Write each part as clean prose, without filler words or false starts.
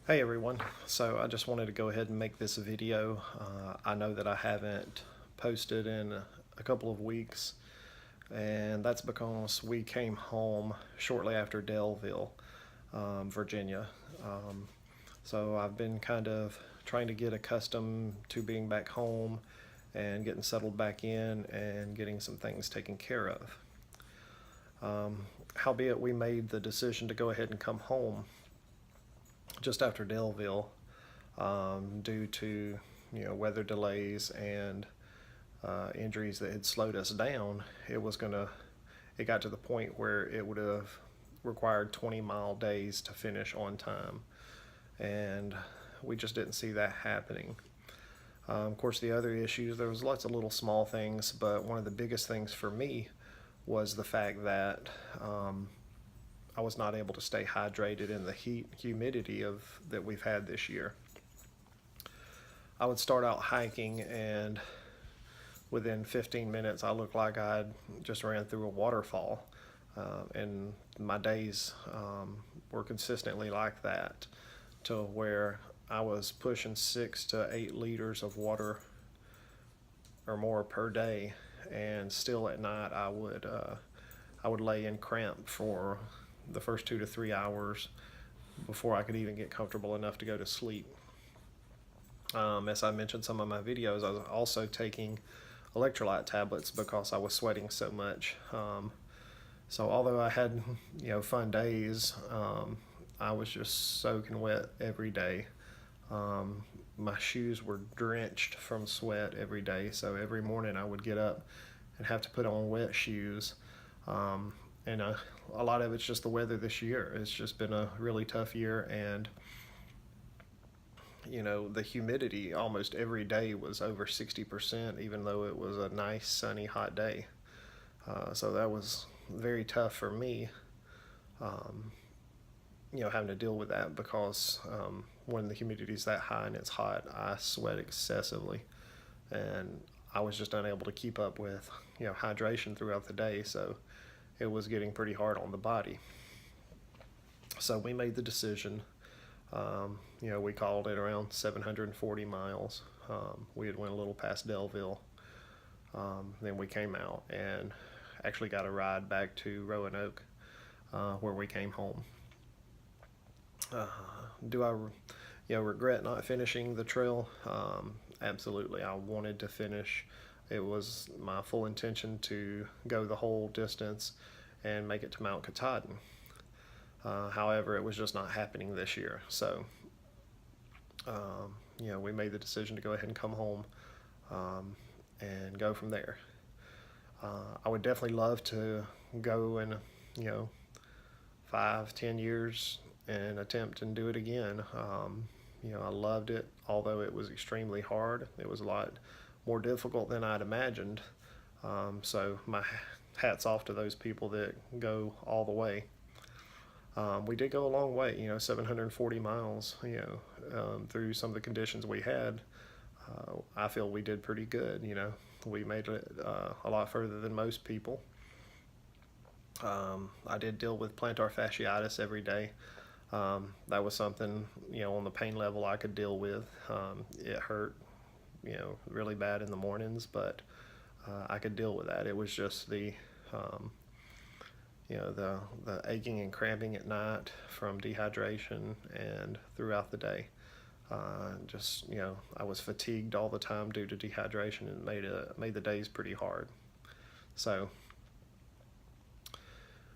Hey everyone, so I just wanted to go ahead and make this video. I know that I haven't posted in a couple of weeks, and that's because we came home shortly after Delville, Virginia. Um, so I've been kind of trying to get accustomed to being back home and getting settled back in and getting some things taken care of. Howbeit, we made the decision to go ahead and come home just after Delville due to weather delays and injuries that had slowed us down. It got to the point where it would have required 20-mile days to finish on time, and we just didn't see that happening. Of course, the other issues, there was lots of little small things, but one of the biggest things for me was the fact that I was not able to stay hydrated in the humidity that we've had this year. I would start out hiking, and within 15 minutes I looked like I'd just ran through a waterfall, and my days were consistently like that, to where I was pushing 6 to 8 liters of water or more per day, and still at night I would lay in cramp for the first 2 to 3 hours before I could even get comfortable enough to go to sleep. As I mentioned some of my videos, I was also taking electrolyte tablets because I was sweating so much. So although I had fun days, I was just soaking wet every day. My shoes were drenched from sweat every day, so every morning I would get up and have to put on wet shoes. And a lot of it's just the weather this year. It's just been a really tough year, and the humidity almost every day was over 60%, even though it was a nice sunny hot day. So that was very tough for me, having to deal with that, because when the humidity is that high and it's hot, I sweat excessively, and I was just unable to keep up with hydration throughout the day. So it was getting pretty hard on the body. So we made the decision. We called it around 740 miles. We had went a little past Delville. Then we came out and actually got a ride back to Roanoke, where we came home. Do I regret not finishing the trail? Absolutely. I wanted to finish. It was my full intention to go the whole distance and make it to Mount Katahdin. However, it was just not happening this year. So, we made the decision to go ahead and come home and go from there. I would definitely love to go in, 5, 10 years and attempt and do it again. I loved it, although it was extremely hard. It was a lot more difficult than I'd imagined. So my hat's off to those people that go all the way. We did go a long way, 740 miles, through some of the conditions we had. I feel we did pretty good. We made it a lot further than most people. I did deal with plantar fasciitis every day. That was something, on the pain level I could deal with. It hurt, really bad in the mornings, but I could deal with that. It was just the aching and cramping at night from dehydration and throughout the day. I was fatigued all the time due to dehydration, and made the days pretty hard. So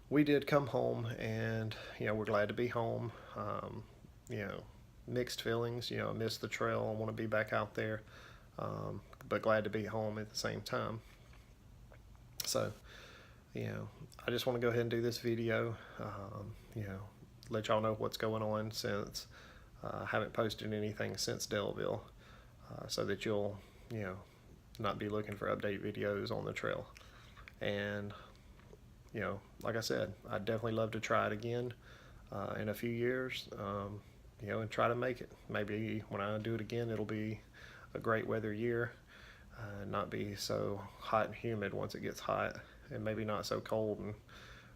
we did come home, and we're glad to be home. Mixed feelings. I miss the trail. I want to be back out there, but glad to be home at the same time. So I just want to go ahead and do this video, let y'all know what's going on, since I haven't posted anything since Delville, so that you'll not be looking for update videos on the trail. And like I said, I'd definitely love to try it again in a few years, and try to make it. Maybe when I do it again, it'll be a great weather year, not be so hot and humid once it gets hot, and maybe not so cold and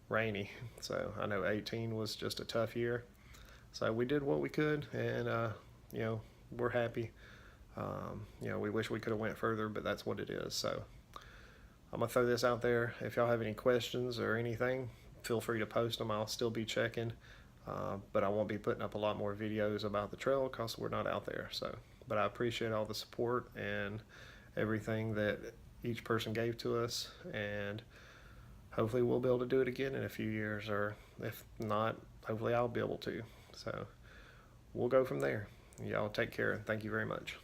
rainy. So I know 18 was just a tough year. So we did what we could, and you know, we're happy. You know, we wish we could have went further, but that's what it is. So I'm gonna throw this out there. If y'all have any questions or anything, feel free to post them. I'll still be checking, but I won't be putting up a lot more videos about the trail because we're not out there. So, but I appreciate all the support and everything that each person gave to us, and hopefully we'll be able to do it again in a few years, or if not, hopefully I'll be able to. So we'll go from there. Y'all take care, and thank you very much.